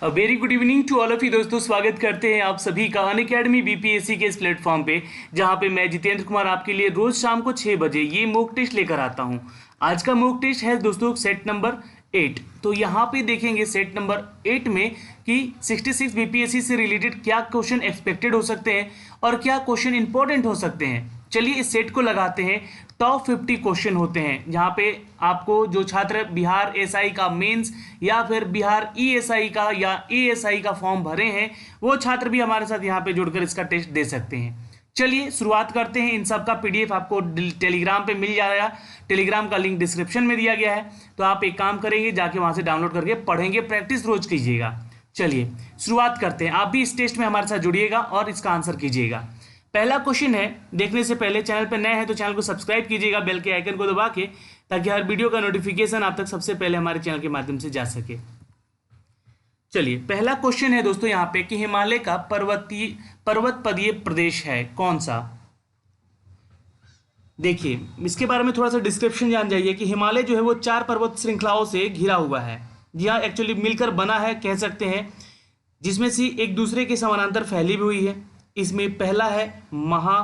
Very good evening to all of you दोस्तों। स्वागत करते हैं आप सभी का अनअकैडमी बीपीएससी के इस प्लेटफॉर्म पे, जहां पे मैं जितेंद्र कुमार आपके लिए रोज शाम को 6 बजे ये मॉक टेस्ट लेकर आता हूं। आज का मॉक टेस्ट है दोस्तों सेट नंबर 8। तो यहाँ पे देखेंगे सेट नंबर 8 में कि 66 बीपीएससी से रिलेटेड क्या क्वेश्चन एक्सपेक्टेड हो सकते हैं और क्या क्वेश्चन इंपॉर्टेंट हो सकते हैं। चलिए इस सेट को लगाते हैं। टॉप 50 क्वेश्चन होते हैं जहाँ पे आपको जो छात्र बिहार एसआई का मेंस या फिर बिहार ईएसआई का या एएसआई का फॉर्म भरे हैं वो छात्र भी हमारे साथ यहाँ पे जुड़कर इसका टेस्ट दे सकते हैं। चलिए शुरुआत करते हैं। इन सब का पीडीएफ आपको टेलीग्राम पे मिल जाएगा। टेलीग्राम का लिंक डिस्क्रिप्शन में दिया गया है, तो आप एक काम करेंगे जाके वहाँ से डाउनलोड करके पढ़ेंगे, प्रैक्टिस रोज कीजिएगा। चलिए शुरुआत करते हैं। आप भी इस टेस्ट में हमारे साथ जुड़िएगा और इसका आंसर कीजिएगा। पहला क्वेश्चन है, देखने से पहले चैनल पर नए हैं तो चैनल को सब्सक्राइब कीजिएगा बेल के आइकन को दबा के, ताकि हर वीडियो का नोटिफिकेशन आप तक सबसे पहले हमारे चैनल के माध्यम से जा सके। चलिए पहला क्वेश्चन है दोस्तों यहाँ पे कि हिमालय का पर्वत पदीय प्रदेश है कौन सा। देखिए इसके बारे में थोड़ा सा डिस्क्रिप्शन जान जाइए कि हिमालय जो है वो 4 पर्वत श्रृंखलाओं से घिरा हुआ है। जी हाँ, एक्चुअली मिलकर बना है कह सकते हैं, जिसमें से एक दूसरे के समानांतर फैली भी हुई है। इसमें पहला है महा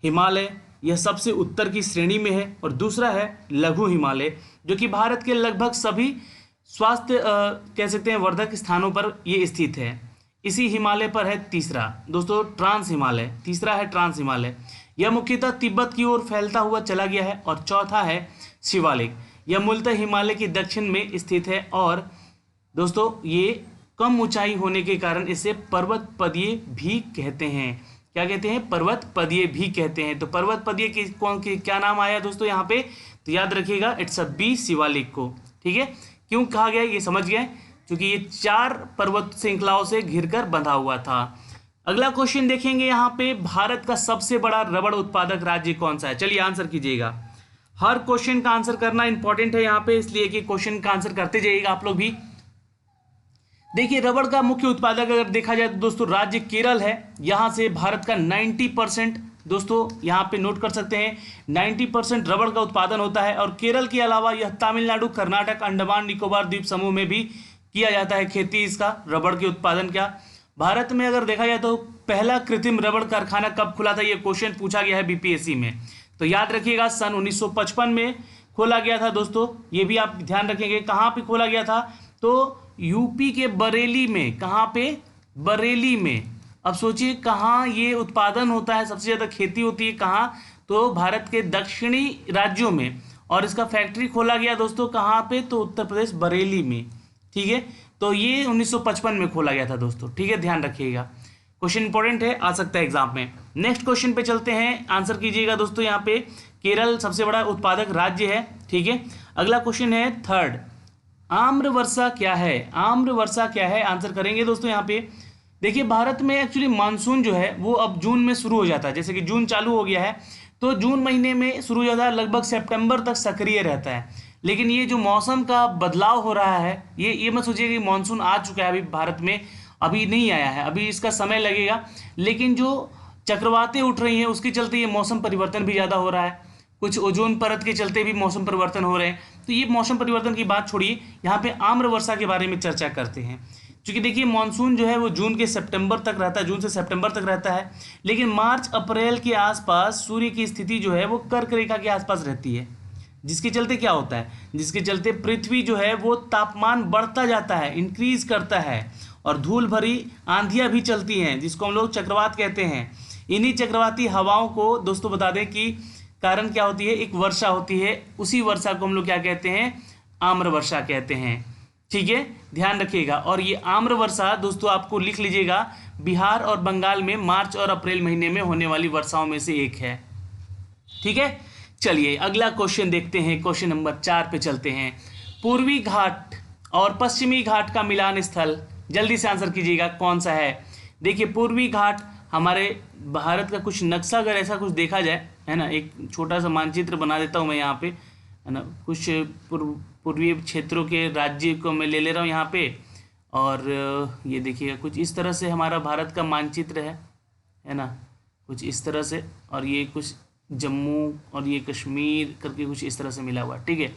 हिमालय, यह सबसे उत्तर की श्रेणी में है, और दूसरा है लघु हिमालय जो कि भारत के लगभग सभी स्वास्थ्य कह सकते हैं वर्धक स्थानों पर ये स्थित है। इसी हिमालय पर है तीसरा दोस्तों ट्रांस हिमालय। तीसरा है ट्रांस हिमालय, यह मुख्यतः तिब्बत की ओर फैलता हुआ चला गया है। और चौथा है शिवालिक, यह मूलतः हिमालय के दक्षिण में स्थित है और दोस्तों ये कम ऊंचाई होने के कारण इसे पर्वत पदीय भी कहते हैं। क्या कहते हैं? पर्वत पदीय भी कहते हैं। तो पर्वत पदीय की क्या नाम आया दोस्तों यहाँ पे, तो याद रखिएगा इट्स अ बी शिवालिक को। ठीक है, क्यों कहा गया ये समझ गए, क्योंकि ये 4 पर्वत श्रृंखलाओं से घिरकर बंधा हुआ था। अगला क्वेश्चन देखेंगे यहाँ पे, भारत का सबसे बड़ा रबड़ उत्पादक राज्य कौन सा है। चलिए आंसर कीजिएगा। हर क्वेश्चन का आंसर करना इंपॉर्टेंट है यहाँ पे, इसलिए कि क्वेश्चन का आंसर करते जाइएगा आप लोग भी। देखिए रबड़ का मुख्य उत्पादक अगर देखा जाए तो दोस्तों राज्य केरल है। यहाँ से भारत का 90% दोस्तों यहाँ पे नोट कर सकते हैं 90% रबड़ का उत्पादन होता है। और केरल के अलावा यह तमिलनाडु, कर्नाटक, अंडमान निकोबार द्वीप समूह में भी किया जाता है खेती इसका रबड़ के उत्पादन का। भारत में अगर देखा जाए तो पहला कृत्रिम रबड़ कारखाना कब खुला था, ये क्वेश्चन पूछा गया है बीपीएससी में। तो याद रखिएगा सन 1955 में खोला गया था दोस्तों। ये भी आप ध्यान रखेंगे कहाँ पे खोला गया था, तो यूपी के बरेली में। कहाँ पे? बरेली में। अब सोचिए कहाँ ये उत्पादन होता है, सबसे ज़्यादा खेती होती है कहाँ, तो भारत के दक्षिणी राज्यों में। और इसका फैक्ट्री खोला गया दोस्तों कहाँ पे, तो उत्तर प्रदेश बरेली में। ठीक है, तो ये 1955 में खोला गया था दोस्तों। ठीक है, ध्यान रखिएगा, क्वेश्चन इंपॉर्टेंट है, आ सकता है एग्जाम में। नेक्स्ट क्वेश्चन पे चलते हैं, आंसर कीजिएगा दोस्तों। यहाँ पे केरल सबसे बड़ा उत्पादक राज्य है। ठीक है, अगला क्वेश्चन है थर्ड, आम्र वर्षा क्या है। आम्र वर्षा क्या है, आंसर करेंगे दोस्तों यहाँ पे। देखिए भारत में एक्चुअली मानसून जो है वो अब जून में शुरू हो जाता है। जैसे कि जून चालू हो गया है तो जून महीने में शुरू हो जाता है, लगभग सितंबर तक सक्रिय रहता है। लेकिन ये जो मौसम का बदलाव हो रहा है, ये मत सोचिए कि मानसून आ चुका है अभी भारत में, अभी नहीं आया है, अभी इसका समय लगेगा। लेकिन जो चक्रवातें उठ रही हैं उसके चलते ये मौसम परिवर्तन भी ज़्यादा हो रहा है। कुछ ओजोन परत के चलते भी मौसम परिवर्तन हो रहे हैं। तो ये मौसम परिवर्तन की बात छोड़िए, यहाँ पे आम्र वर्षा के बारे में चर्चा करते हैं। क्योंकि देखिए मानसून जो है वो जून के सितंबर तक रहता है, जून से सितंबर तक रहता है। लेकिन मार्च अप्रैल के आसपास सूर्य की स्थिति जो है वो कर्क रेखा के आसपास रहती है, जिसके चलते क्या होता है, जिसके चलते पृथ्वी जो है वो तापमान बढ़ता जाता है, इंक्रीज करता है, और धूल भरी आंधियाँ भी चलती हैं जिसको हम लोग चक्रवात कहते हैं। इन्हीं चक्रवाती हवाओं को दोस्तों बता दें कि कारण क्या होती है, एक वर्षा होती है, उसी वर्षा को हम लोग क्या कहते हैं, आम्र वर्षा कहते हैं। ठीक है, ध्यान रखिएगा। और ये आम्र वर्षा दोस्तों आपको लिख लीजिएगा, बिहार और बंगाल में मार्च और अप्रैल महीने में होने वाली वर्षाओं में से एक है। ठीक है, चलिए अगला क्वेश्चन देखते हैं। क्वेश्चन नंबर 4 पे चलते हैं। पूर्वी घाट और पश्चिमी घाट का मिलान स्थल, जल्दी से आंसर कीजिएगा कौन सा है। देखिए पूर्वी घाट हमारे भारत का कुछ नक्शा अगर ऐसा कुछ देखा जाए, है ना, एक छोटा सा मानचित्र बना देता हूँ मैं यहाँ पे, है ना, कुछ पूर्वी क्षेत्रों के राज्य को मैं ले ले रहा हूँ यहाँ पे। और ये देखिएगा कुछ इस तरह से हमारा भारत का मानचित्र है ना, कुछ इस तरह से। और ये कुछ जम्मू और ये कश्मीर करके कुछ इस तरह से मिला हुआ है। ठीक है,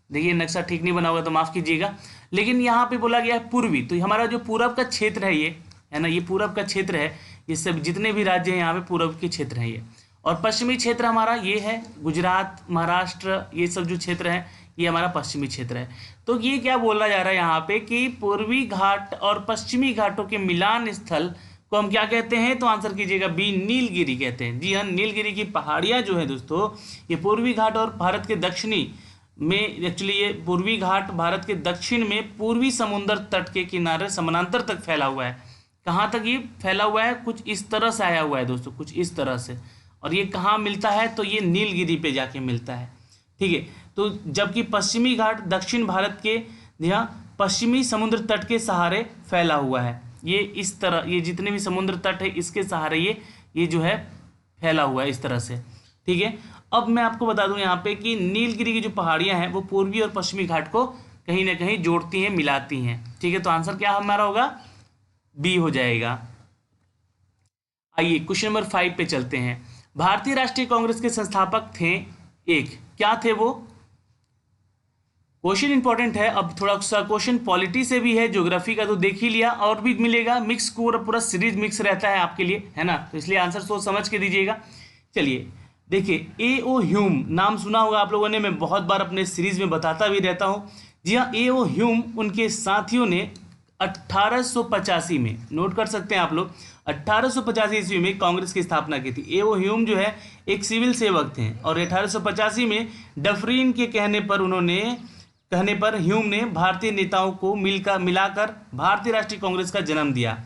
देखिए नक्शा ठीक नहीं बना होगा तो माफ़ कीजिएगा, लेकिन यहाँ पे बोला गया है पूर्वी, तो हमारा जो पूरब का क्षेत्र है ये, है ना, ये पूरब का क्षेत्र है, ये सब जितने भी राज्य हैं यहाँ पे पूरब के क्षेत्र हैं ये। और पश्चिमी क्षेत्र हमारा ये है गुजरात, महाराष्ट्र, ये सब जो क्षेत्र है ये हमारा पश्चिमी क्षेत्र है। तो ये क्या बोला जा रहा है यहाँ पे कि पूर्वी घाट और पश्चिमी घाटों के मिलान स्थल को हम क्या कहते हैं, तो आंसर कीजिएगा बी, नीलगिरी कहते हैं। जी हाँ, नीलगिरी की पहाड़ियाँ जो है दोस्तों, ये पूर्वी घाट और भारत के दक्षिणी में, एक्चुअली ये पूर्वी घाट भारत के दक्षिण में पूर्वी समुद्र तट के किनारे समानांतर तक फैला हुआ है। कहाँ तक ये फैला हुआ है, कुछ इस तरह से आया हुआ है दोस्तों, कुछ इस तरह से। और ये कहाँ मिलता है, तो ये नीलगिरी पे जाके मिलता है, ठीक है। तो जबकि पश्चिमी घाट दक्षिण भारत के यहाँ पश्चिमी समुद्र तट के सहारे फैला हुआ है। ये इस तरह, ये जितने भी समुद्र तट है इसके सहारे ये जो है फैला हुआ है इस तरह से, ठीक है। अब मैं आपको बता दूं यहाँ पे कि नीलगिरी की जो पहाड़ियाँ हैं वो पूर्वी और पश्चिमी घाट को कहीं ना कहीं जोड़ती हैं, मिलाती हैं, ठीक है। तो आंसर क्या हमारा होगा, बी हो जाएगा। आइए क्वेश्चन नंबर 5 पे चलते हैं। भारतीय राष्ट्रीय कांग्रेस के संस्थापक थे एक, क्या थे वो? क्वेश्चन इंपॉर्टेंट है। अब थोड़ा सा क्वेश्चन पॉलिटी से भी है, ज्योग्राफी का तो देख ही लिया, और भी मिलेगा, मिक्स पूरा सीरीज मिक्स रहता है आपके लिए, है ना, तो इसलिए आंसर सोच समझ के दीजिएगा। चलिए देखिए, A.O. ह्यूम नाम सुना होगा आप लोगों ने, मैं बहुत बार अपने सीरीज में बताता भी रहता हूँ। जी हाँ, A.O. ह्यूम उनके साथियों ने 1885 में, नोट कर सकते हैं आप लोग, 1885 ईस्वी में कांग्रेस की स्थापना की थी। A.O. ह्यूम जो है एक सिविल सेवक थे, और 1885 में डफरीन के कहने पर ह्यूम ने भारतीय नेताओं को मिलाकर भारतीय राष्ट्रीय कांग्रेस का जन्म दिया,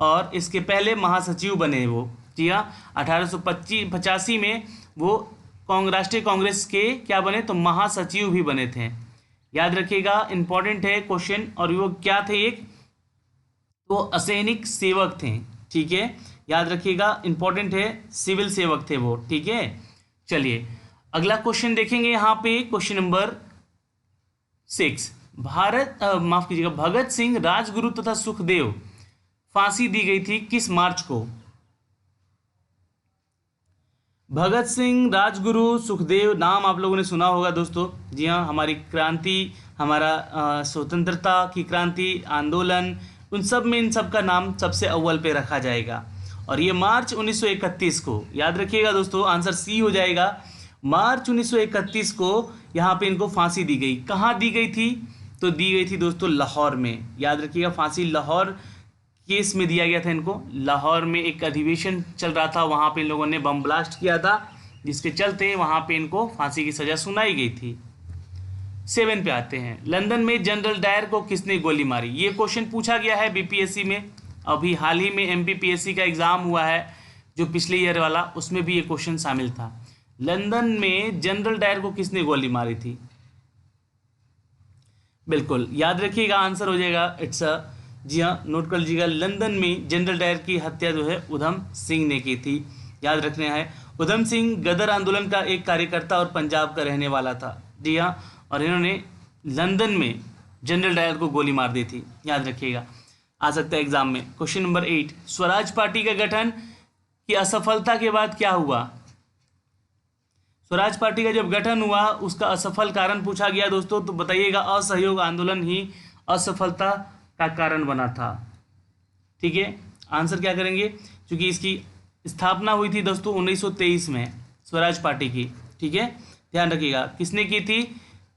और इसके पहले महासचिव बने वो। जी हाँ, 1885 में वो राष्ट्रीय कांग्रेस के क्या बने, तो महासचिव भी बने थे। याद रखिएगा, इंपॉर्टेंट है क्वेश्चन। और वो क्या थे, एक वो असैनिक सेवक थे, ठीक है, याद रखिएगा, इंपॉर्टेंट है, सिविल सेवक थे वो, ठीक है। चलिए अगला क्वेश्चन देखेंगे यहाँ पे, क्वेश्चन नंबर 6। माफ कीजिएगा, भगत सिंह, राजगुरु तथा सुखदेव फांसी दी गई थी किस मार्च को? भगत सिंह, राजगुरु, सुखदेव नाम आप लोगों ने सुना होगा दोस्तों। जी हाँ, हमारी क्रांति, हमारा स्वतंत्रता की क्रांति आंदोलन, उन सब में इन सब का नाम सबसे अव्वल पे रखा जाएगा। और ये मार्च 1931 को, याद रखिएगा दोस्तों, आंसर सी हो जाएगा। मार्च 1931 को यहाँ पे इनको फांसी दी गई। कहाँ दी गई थी, तो दी गई थी दोस्तों लाहौर में। याद रखिएगा, फांसी लाहौर केस में दिया गया था इनको। लाहौर में एक अधिवेशन चल रहा था, वहाँ पे इन लोगों ने बम ब्लास्ट किया था, जिसके चलते वहाँ पे इनको फांसी की सज़ा सुनाई गई थी। 7 पे आते हैं। लंदन में जनरल डायर को किसने गोली मारी? ये क्वेश्चन पूछा गया है बीपीएससी में। अभी हाल ही में एमपीपीएससी का एग्ज़ाम हुआ है जो पिछले ईयर वाला, उसमें भी ये क्वेश्चन शामिल था। लंदन में जनरल डायर को किसने गोली मारी थी? बिल्कुल याद रखिएगा, आंसर हो जाएगा इट्स अ, जी हाँ, नोट कर लीजिएगा, लंदन में जनरल डायर की हत्या जो है उधम सिंह ने की थी। याद रखना है, उधम सिंह गदर आंदोलन का एक कार्यकर्ता और पंजाब का रहने वाला था। जी हाँ, और इन्होंने लंदन में जनरल डायर को गोली मार दी थी। याद रखिएगा, आ सकता है एग्जाम में। क्वेश्चन नंबर 8, स्वराज पार्टी का गठन की असफलता के बाद क्या हुआ? स्वराज पार्टी का जब गठन हुआ उसका असफल कारण पूछा गया दोस्तों, तो बताइएगा असहयोग आंदोलन ही असफलता का कारण बना था। ठीक है, आंसर क्या करेंगे, क्योंकि इसकी स्थापना हुई थी दोस्तों 1923 में स्वराज पार्टी की। ठीक है, ध्यान रखिएगा, किसने की थी,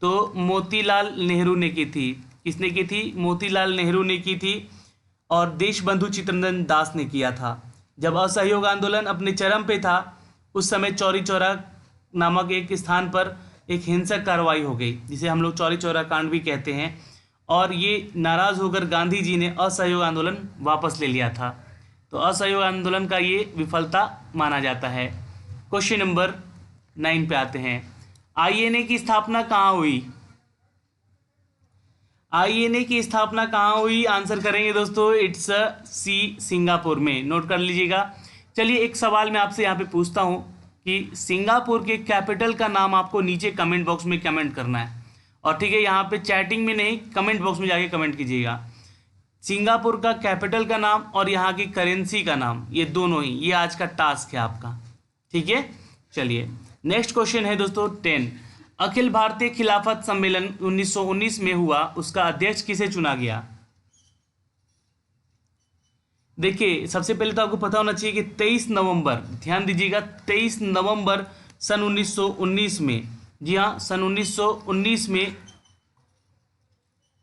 तो मोतीलाल नेहरू ने की थी। किसने की थी? मोतीलाल नेहरू ने की थी, और देशबंधु चित्तरंजन दास ने किया था। जब असहयोग आंदोलन अपने चरम पे था उस समय चौरी चौरा नामक एक स्थान पर एक हिंसक कार्रवाई हो गई, जिसे हम लोग चौरी चौरा कांड भी कहते हैं, और ये नाराज़ होकर गांधी जी ने असहयोग आंदोलन वापस ले लिया था। तो असहयोग आंदोलन का ये विफलता माना जाता है। क्वेश्चन नंबर 9 पे आते हैं। आईएनए की स्थापना कहाँ हुई? आईएनए की स्थापना कहाँ हुई? आंसर करेंगे दोस्तों, इट्स सी, सिंगापुर में। नोट कर लीजिएगा। चलिए एक सवाल मैं आपसे यहाँ पे पूछता हूँ कि सिंगापुर के कैपिटल का नाम आपको नीचे कमेंट बॉक्स में कमेंट करना है, और ठीक है, यहाँ पे चैटिंग में नहीं, कमेंट बॉक्स में जाके कमेंट कीजिएगा। सिंगापुर का कैपिटल का नाम और यहाँ की करेंसी का नाम, ये दोनों ही, ये आज का टास्क है आपका। ठीक है, चलिए नेक्स्ट क्वेश्चन है दोस्तों 10। अखिल भारतीय खिलाफत सम्मेलन 1919 में हुआ, उसका अध्यक्ष किसे चुना गया? देखिए सबसे पहले तो आपको पता होना चाहिए कि 23 नवंबर, ध्यान दीजिएगा, 23 नवंबर सन 1919 में, जी हाँ, सन 1919 में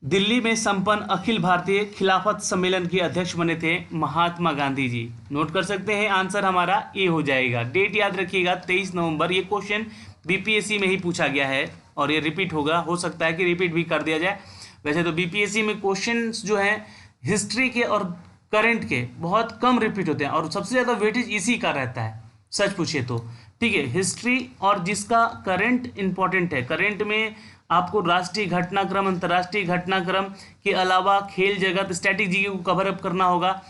दिल्ली में संपन्न अखिल भारतीय खिलाफत सम्मेलन के अध्यक्ष बने थे महात्मा गांधी जी। नोट कर सकते हैं, आंसर हमारा ए हो जाएगा। डेट याद रखिएगा 23 नवंबर। ये क्वेश्चन बीपीएससी में ही पूछा गया है और ये रिपीट होगा, हो सकता है कि रिपीट भी कर दिया जाए। वैसे तो बीपीएससी में क्वेश्चंस जो हैं हिस्ट्री के और करंट के बहुत कम रिपीट होते हैं और सबसे ज़्यादा वेटेज इसी का रहता है, सच पूछे तो। ठीक है, हिस्ट्री और जिसका करंट इंपॉर्टेंट है, करंट में आपको राष्ट्रीय घटनाक्रम, अंतर्राष्ट्रीय घटनाक्रम के अलावा खेल जगत, स्टैटिक जीके को कवर अप करना होगा।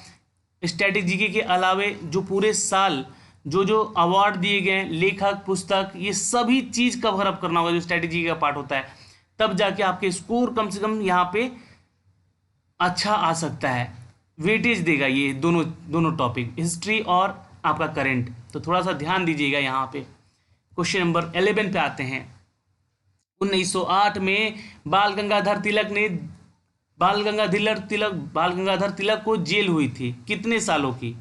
स्टैटिक जीके के अलावे जो पूरे साल जो अवार्ड दिए गए, लेखक, पुस्तक, ये सभी चीज़ कवर अप करना होगा जो स्टैटिक जीके का पार्ट होता है, तब जाके आपके स्कोर कम से कम यहाँ पे अच्छा आ सकता है, वेटेज देगा ये दोनों टॉपिक, हिस्ट्री और आपका करंट। तो थोड़ा सा ध्यान दीजिएगा यहाँ पे। क्वेश्चन नंबर 11 पे आते हैं। 1908 में बाल गंगाधर तिलक को जेल हुई थी, कितने सालों की?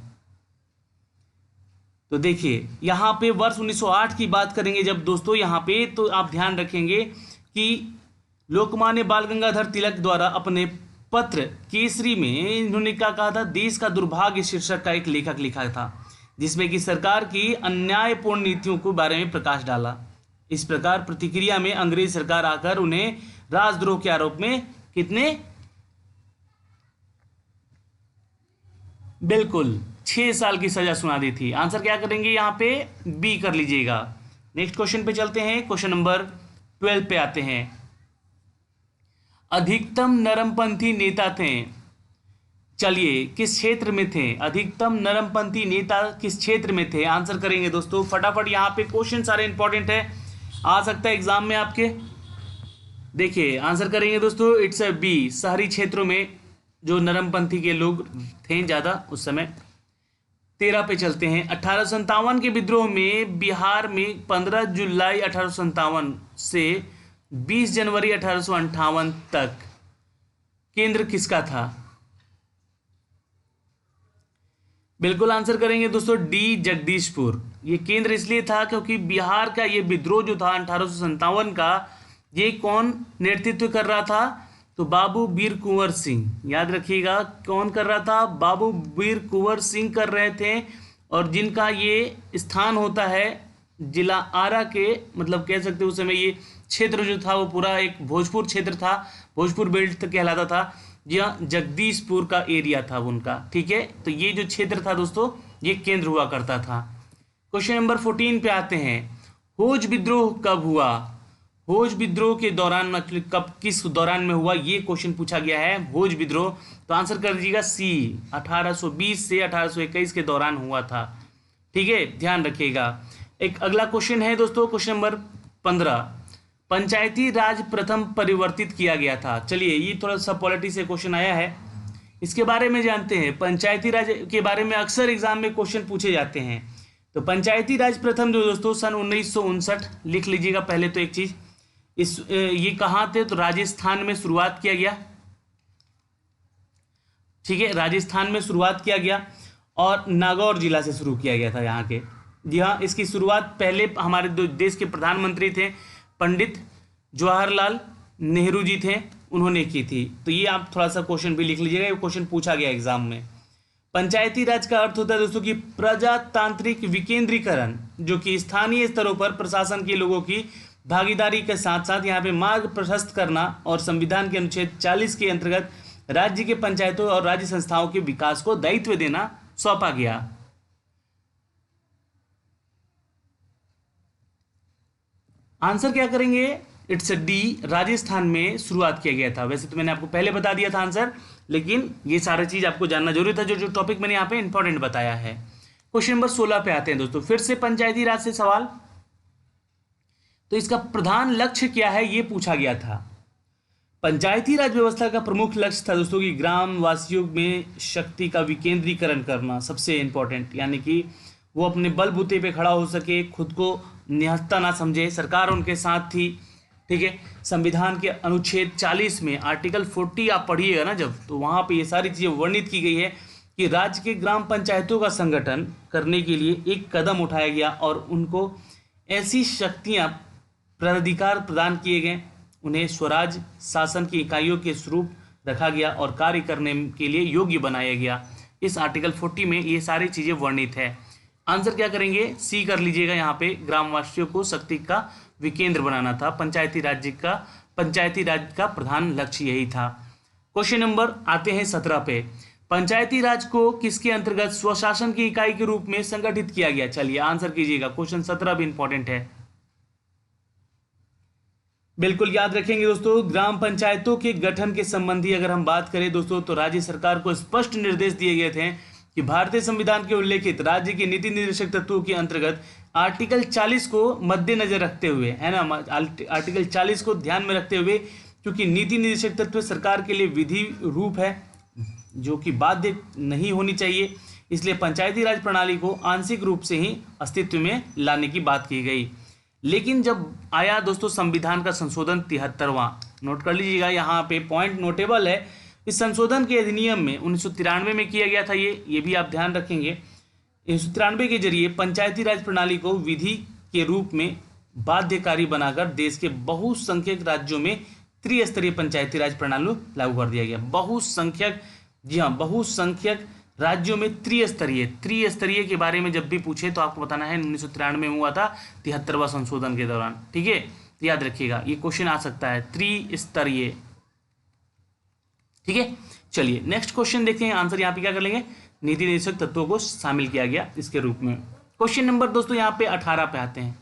तो देखिए यहाँ पे वर्ष 1908 की बात करेंगे जब दोस्तों यहाँ पे, तो आप ध्यान रखेंगे कि लोकमान्य बाल गंगाधर तिलक द्वारा अपने पत्र केसरी में इन्होंने क्या कहा था? देश का दुर्भाग्य शीर्षक का एक लेखक लिखा था, जिसमें कि सरकार की अन्यायपूर्ण नीतियों के बारे में प्रकाश डाला। इस प्रकार प्रतिक्रिया में अंग्रेज सरकार आकर उन्हें राजद्रोह के आरोप में कितने? बिल्कुल 6 साल की सजा सुना दी थी। आंसर क्या करेंगे यहाँ पे? बी कर लीजिएगा। नेक्स्ट क्वेश्चन पे चलते हैं। क्वेश्चन नंबर 12 पे आते हैं। अधिकतम नरमपंथी नेता थे, चलिए किस क्षेत्र में थे? अधिकतम नरमपंथी नेता किस क्षेत्र में थे? आंसर करेंगे दोस्तों फटाफट। यहाँ पे क्वेश्चन सारे इंपॉर्टेंट है, आ सकता है एग्जाम में आपके। देखिए आंसर करेंगे दोस्तों, इट्स अ बी, शहरी क्षेत्रों में जो नरमपंथी के लोग थे ज़्यादा उस समय। 13 पे चलते हैं। 1857 के विद्रोह में बिहार में 15 जुलाई 1857 से 20 जनवरी 1858 तक केंद्र किसका था? बिल्कुल आंसर करेंगे दोस्तों डी, जगदीशपुर। ये केंद्र इसलिए था क्योंकि बिहार का ये विद्रोह जो था 1857 का, ये कौन नेतृत्व कर रहा था? तो बाबू वीर कुंवर सिंह। याद रखिएगा कौन कर रहा था? बाबू वीर कुंवर सिंह कर रहे थे, और जिनका ये स्थान होता है जिला आरा के, मतलब कह सकते उस समय ये क्षेत्र जो था वो पूरा एक भोजपुर क्षेत्र था, भोजपुर बेल्ट कहलाता था। जी हाँ, जगदीशपुर का एरिया था उनका। ठीक है, तो ये जो क्षेत्र था दोस्तों ये केंद्र हुआ करता था। क्वेश्चन नंबर 14 पे आते हैं। होज विद्रोह कब हुआ? होज विद्रोह के दौरान, कब, किस दौरान में हुआ, ये क्वेश्चन पूछा गया है। होज विद्रोह, तो आंसर कर दीजिएगा सी, 1820 से 1821 के दौरान हुआ था। ठीक है, ध्यान रखिएगा। एक अगला क्वेश्चन है दोस्तों, क्वेश्चन नंबर 15। पंचायती राज प्रथम परिवर्तित किया गया था। चलिए ये थोड़ा सा पॉलिटी से क्वेश्चन आया है, इसके बारे में जानते हैं। पंचायती राज के बारे में अक्सर एग्जाम में क्वेश्चन पूछे जाते हैं। तो पंचायती राज प्रथम जो दोस्तों सन 1959, लिख लीजिएगा पहले तो एक चीज, ये कहाँ थे? तो राजस्थान में शुरुआत किया गया। ठीक है, राजस्थान में शुरुआत किया गया और नागौर जिला से शुरू किया गया था यहाँ के। जी हाँ, इसकी शुरुआत पहले हमारे देश के प्रधानमंत्री थे पंडित जवाहरलाल नेहरू जी थे, उन्होंने की थी। तो ये आप थोड़ा सा क्वेश्चन भी लिख लीजिएगा, ये क्वेश्चन पूछा गया एग्जाम में। पंचायती राज का अर्थ होता है दोस्तों कि प्रजातांत्रिक विकेंद्रीकरण, जो कि स्थानीय स्तरों पर प्रशासन के लोगों की भागीदारी के साथ साथ यहाँ पे मार्ग प्रशस्त करना और संविधान के अनुच्छेद 40 के अंतर्गत राज्य के पंचायतों और राज्य संस्थाओं के विकास को दायित्व देना सौंपा गया। आंसर क्या करेंगे? इट्स डी, राजस्थान में शुरुआत किया गया था। वैसे तो मैंने आपको पहले बता दिया था आंसर, लेकिन ये सारी चीज आपको जानना जरूरी था, जो टॉपिक मैंने यहाँ पे इंपॉर्टेंट बताया है। क्वेश्चन नंबर 16 पे आते हैं दोस्तों, फिर से पंचायती राज से सवाल। तो इसका प्रधान लक्ष्य क्या है ये पूछा गया था। पंचायती राज व्यवस्था का प्रमुख लक्ष्य था दोस्तों कि ग्राम वासियों में शक्ति का विकेंद्रीकरण करना, सबसे इंपॉर्टेंट, यानी कि वो अपने बलबूते पे खड़ा हो सके, खुद को निहत्ता ना समझे, सरकार उनके साथ थी, ठीक है। संविधान के अनुच्छेद 40 में आर्टिकल 40 आप पढ़िएगा ना जब, तो वहाँ पे ये सारी चीज़ें वर्णित की गई है कि राज्य के ग्राम पंचायतों का संगठन करने के लिए एक कदम उठाया गया और उनको ऐसी शक्तियाँ प्राधिकार प्रदान किए गए, उन्हें स्वराज शासन की इकाइयों के स्वरूप रखा गया और कार्य करने के लिए योग्य बनाया गया। इस आर्टिकल 40 में ये सारी चीज़ें वर्णित है। आंसर क्या करेंगे, सी कर लीजिएगा। यहाँ पे ग्रामवासियों को शक्ति का विकेंद्र बनाना था। पंचायती राज का प्रधान लक्ष्य यही था। क्वेश्चन नंबर आते हैं 17 पे। पंचायती राज को किसके अंतर्गत स्वशासन की इकाई के रूप में संगठित किया गया? चलिए आंसर कीजिएगा। क्वेश्चन 17 भी इंपॉर्टेंट है, बिल्कुल याद रखेंगे दोस्तों। ग्राम पंचायतों के गठन के संबंधी अगर हम बात करें दोस्तों, तो राज्य सरकार को स्पष्ट निर्देश दिए गए थे कि भारतीय संविधान के उल्लेखित राज्य के नीति निर्देशक तत्वों के अंतर्गत आर्टिकल 40 को मद्देनजर रखते हुए, है ना, आर्टिकल 40 को ध्यान में रखते हुए, क्योंकि नीति निर्देशक तत्व सरकार के लिए विधि रूप है जो कि बाध्य नहीं होनी चाहिए, इसलिए पंचायती राज प्रणाली को आंशिक रूप से ही अस्तित्व में लाने की बात की गई। लेकिन जब आया दोस्तों संविधान का संशोधन 73वां, नोट कर लीजिएगा, यहाँ पे पॉइंट नोटेबल है। इस संशोधन के अधिनियम में 1993 में किया गया था, ये भी आप ध्यान रखेंगे। 1993 के जरिए पंचायती राज प्रणाली को विधि के रूप में बाध्यकारी बनाकर देश के बहुसंख्यक राज्यों में त्रिस्तरीय पंचायती राज प्रणाली लागू कर दिया गया। बहुसंख्यक, जी हाँ, बहुसंख्यक राज्यों में त्रिस्तरीय के बारे में जब भी पूछे तो आपको बताना है 1993 में हुआ था 73वां संशोधन के दौरान। ठीक है, तो याद रखिएगा ये क्वेश्चन आ सकता है, त्रिस्तरीय। ठीक है, चलिए नेक्स्ट क्वेश्चन देखते हैं। आंसर यहाँ पे क्या कर लेंगे, नीति निर्देशक तत्वों को शामिल किया गया इसके रूप में। क्वेश्चन नंबर दोस्तों यहाँ पे 18 पे आते हैं।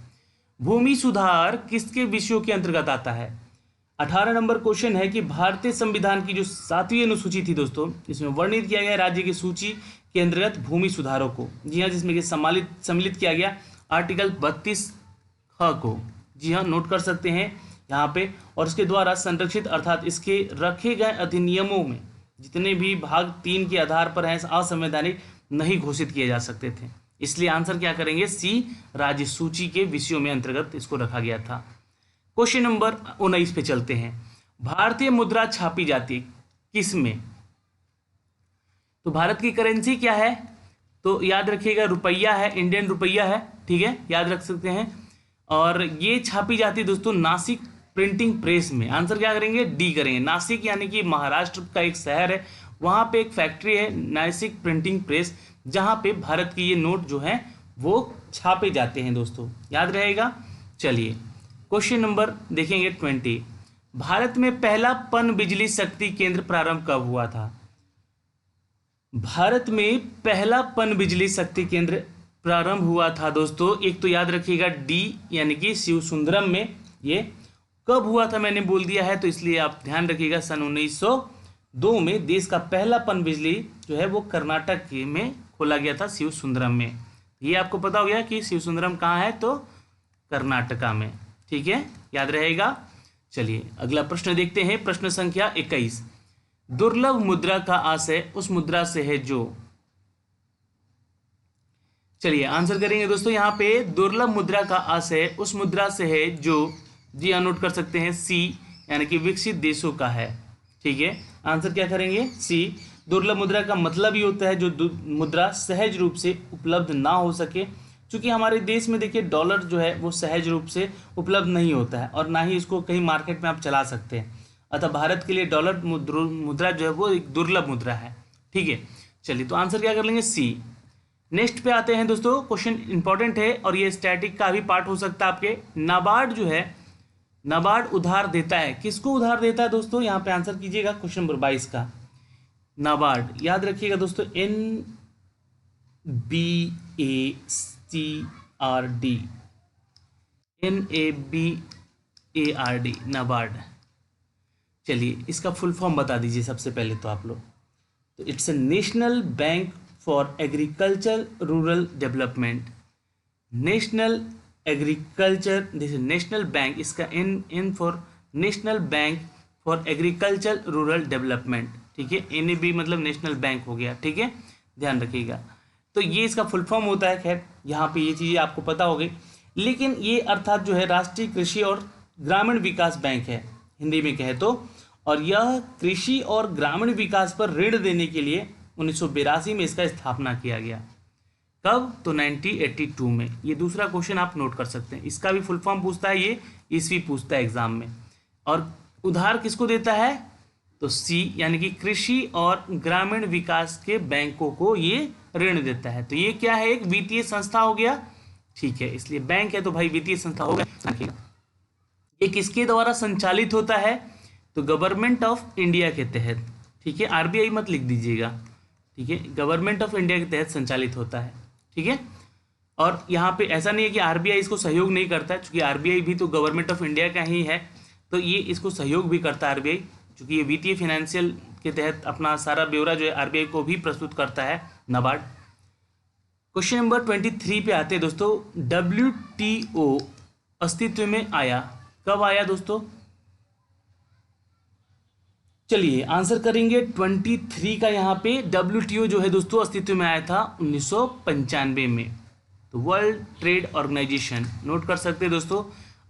भूमि सुधार किसके विषयों के अंतर्गत आता है? 18 नंबर क्वेश्चन है कि भारतीय संविधान की जो 7वीं अनुसूची थी दोस्तों, इसमें वर्णित किया गया राज्य की सूची के अंतर्गत भूमि सुधारों को, जी हाँ, जिसमें कि सम्मिलित किया गया आर्टिकल 32 ख को, जी हाँ, नोट कर सकते हैं यहाँ पे। और इसके द्वारा संरक्षित अर्थात इसके रखे गए अधिनियमों में जितने भी भाग 3 के आधार पर हैं असंवैधानिक नहीं घोषित किए जा सकते थे, इसलिए आंसर क्या करेंगे, सी, राज्य सूची के विषयों में अंतर्गत इसको रखा गया था। क्वेश्चन नंबर 19 पे चलते हैं। भारतीय मुद्रा छापी जाती किस में? तो भारत की करेंसी क्या है? तो याद रखिएगा रुपया है, इंडियन रुपया है। ठीक है, याद रख सकते हैं। और ये छापी जाती है दोस्तों नासिक प्रिंटिंग प्रेस में। आंसर क्या करेंगे, डी करेंगे। नासिक यानी कि महाराष्ट्र का एक शहर है, वहाँ पे एक फैक्ट्री है नासिक प्रिंटिंग प्रेस, जहाँ पे भारत की ये नोट जो है वो छापे जाते हैं दोस्तों, याद रहेगा। चलिए क्वेश्चन नंबर देखेंगे 20। भारत में पहला पन बिजली शक्ति केंद्र प्रारंभ कब हुआ था? भारत में पहला पन बिजली शक्ति केंद्र प्रारंभ हुआ था दोस्तों, एक तो याद रखिएगा डी यानी कि शिव सुंदरम में। ये कब हुआ था मैंने बोल दिया है, तो इसलिए आप ध्यान रखिएगा सन 1902 में देश का पहला पन बिजली जो है वो कर्नाटक में खोला गया था, शिव सुंदरम में। ये आपको पता हो गया कि शिव सुंदरम कहाँ है, तो कर्नाटका में। ठीक है, याद रहेगा। चलिए अगला प्रश्न देखते हैं, प्रश्न संख्या 21। दुर्लभ मुद्रा का आशय उस मुद्रा से है जो, चलिए आंसर करेंगे दोस्तों यहाँ पे, दुर्लभ मुद्रा का आशय उस मुद्रा से है जो, जी हाँ, नोट कर सकते हैं सी, यानी कि विकसित देशों का है। ठीक है, आंसर क्या करेंगे, सी। दुर्लभ मुद्रा का मतलब ही होता है जो मुद्रा सहज रूप से उपलब्ध ना हो सके, क्योंकि हमारे देश में देखिए डॉलर जो है वो सहज रूप से उपलब्ध नहीं होता है और ना ही इसको कहीं मार्केट में आप चला सकते हैं, अतः भारत के लिए डॉलर मुद्रा जो है वो एक दुर्लभ मुद्रा है। ठीक है, चलिए तो आंसर क्या कर लेंगे, सी। नेक्स्ट पे आते हैं दोस्तों, क्वेश्चन इंपॉर्टेंट है और ये स्टैटिक का भी पार्ट हो सकता है आपके। नाबार्ड जो है, नाबार्ड उधार देता है, किसको उधार देता है दोस्तों, यहाँ पे आंसर कीजिएगा क्वेश्चन नंबर 22 का। नाबार्ड याद रखिएगा दोस्तों, NABARD, नाबार्ड। चलिए इसका फुल फॉर्म बता दीजिए सबसे पहले तो आप लोग। तो it's a national bank for agriculture rural development. National agriculture, this is national bank, इसका इन for national bank for agriculture rural development. ठीक है, NAB मतलब नेशनल बैंक हो गया। ठीक है, ध्यान रखिएगा। तो ये इसका फुल फॉर्म होता है। खैर यहाँ पे ये चीज़ें आपको पता हो गई, लेकिन ये अर्थात जो है राष्ट्रीय कृषि और ग्रामीण विकास बैंक है हिंदी में कहे तो, और यह कृषि और ग्रामीण विकास पर ऋण देने के लिए 1982 में इसका स्थापना किया गया। कब? तो 1982 में। ये दूसरा क्वेश्चन आप नोट कर सकते हैं, इसका भी फुल फॉर्म पूछता है, ये ईस्वी पूछता है एग्जाम में। और उधार किसको देता है? तो सी यानी कि कृषि और ग्रामीण विकास के बैंकों को ये ऋण देता है। तो ये क्या है? एक वित्तीय संस्था हो गया, ठीक है, इसलिए बैंक है तो भाई वित्तीय संस्था हो गया। ये किसके द्वारा संचालित होता है? तो गवर्नमेंट ऑफ इंडिया के तहत, ठीक है, आरबीआई मत लिख दीजिएगा, ठीक है, गवर्नमेंट ऑफ इंडिया के तहत संचालित होता है, ठीक है। और यहाँ पे ऐसा नहीं है कि आरबीआई इसको सहयोग नहीं करता है, क्योंकि आरबीआई भी तो गवर्नमेंट ऑफ इंडिया का ही है, तो ये इसको सहयोग भी करता है आरबीआई, क्योंकि ये वित्तीय फाइनेंशियल के तहत अपना सारा ब्यौरा जो है आरबीआई को भी प्रस्तुत करता है, नाबार्ड। क्वेश्चन नंबर 23 पे आते हैं दोस्तों। WTO अस्तित्व में आया, कब आया दोस्तों? चलिए आंसर करेंगे 23 का। यहाँ पे WTO जो है दोस्तों अस्तित्व में आया था 1995 में, तो वर्ल्ड ट्रेड ऑर्गेनाइजेशन, नोट कर सकते हैं दोस्तों।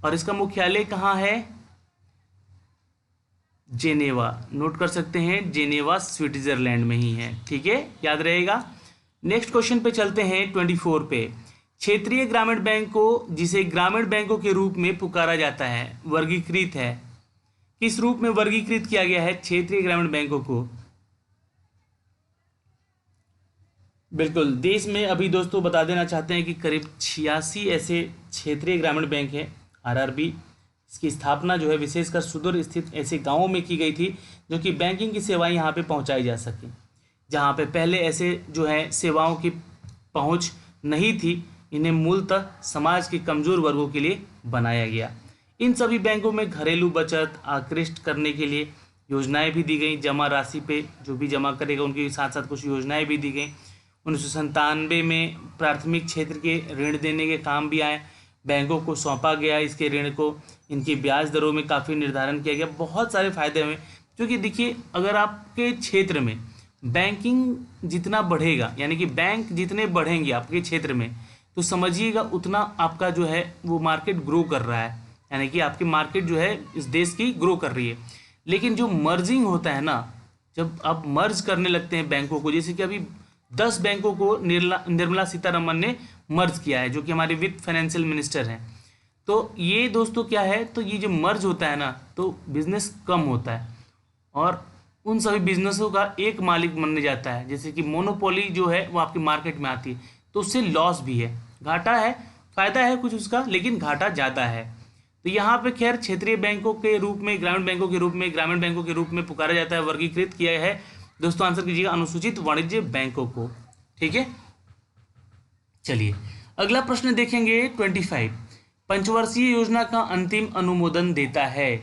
और इसका मुख्यालय कहाँ है? जेनेवा, नोट कर सकते हैं, जेनेवा स्विट्जरलैंड में ही है, ठीक है, याद रहेगा। नेक्स्ट क्वेश्चन पे चलते हैं 24 पे। क्षेत्रीय ग्रामीण बैंक को, जिसे ग्रामीण बैंकों के रूप में पुकारा जाता है, वर्गीकृत है, किस रूप में वर्गीकृत किया गया है क्षेत्रीय ग्रामीण बैंकों को? बिल्कुल, देश में अभी दोस्तों बता देना चाहते हैं कि करीब 86 ऐसे क्षेत्रीय ग्रामीण बैंक हैं, आरआरबी। इसकी स्थापना जो है विशेषकर सुदूर स्थित ऐसे गांवों में की गई थी जो कि बैंकिंग की सेवाएं यहां पे पहुंचाई जा सके, जहां पे पहले ऐसे जो है सेवाओं की पहुंच नहीं थी। इन्हें मूलतः समाज के कमजोर वर्गों के लिए बनाया गया। इन सभी बैंकों में घरेलू बचत आकृष्ट करने के लिए योजनाएं भी दी गई, जमा राशि पे जो भी जमा करेगा उनके साथ साथ कुछ योजनाएं भी दी गई। 1997 में प्राथमिक क्षेत्र के ऋण देने के काम भी आए, बैंकों को सौंपा गया इसके ऋण को, इनकी ब्याज दरों में काफ़ी निर्धारण किया गया, बहुत सारे फायदे हुए। क्योंकि देखिए अगर आपके क्षेत्र में बैंकिंग जितना बढ़ेगा, यानी कि बैंक जितने बढ़ेंगे आपके क्षेत्र में, तो समझिएगा उतना आपका जो है वो मार्केट ग्रो कर रहा है, यानी कि आपकी मार्केट जो है इस देश की ग्रो कर रही है। लेकिन जो मर्जिंग होता है ना, जब आप मर्ज करने लगते हैं बैंकों को, जैसे कि अभी 10 बैंकों को निर्मला सीतारमन ने मर्ज किया है, जो कि हमारे वित्त फाइनेंशियल मिनिस्टर हैं। तो ये दोस्तों क्या है, तो ये जो मर्ज होता है ना, तो बिजनेस कम होता है और उन सभी बिजनेसों का एक मालिक बनने जाता है। जैसे कि मोनोपोली जो है वो आपकी मार्केट में आती है, तो उससे लॉस भी है, घाटा है, फायदा है कुछ उसका, लेकिन घाटा ज़्यादा है। तो यहाँ पे खैर क्षेत्रीय बैंकों के रूप में, ग्रामीण बैंकों के रूप में, ग्रामीण बैंकों के रूप में पुकारा जाता है, वर्गीकृत किया है दोस्तों। आंसर कीजिएगा अनुसूचित वाणिज्य बैंकों को, ठीक है। चलिए अगला प्रश्न देखेंगे 25। पंचवर्षीय योजना का अंतिम अनुमोदन देता है।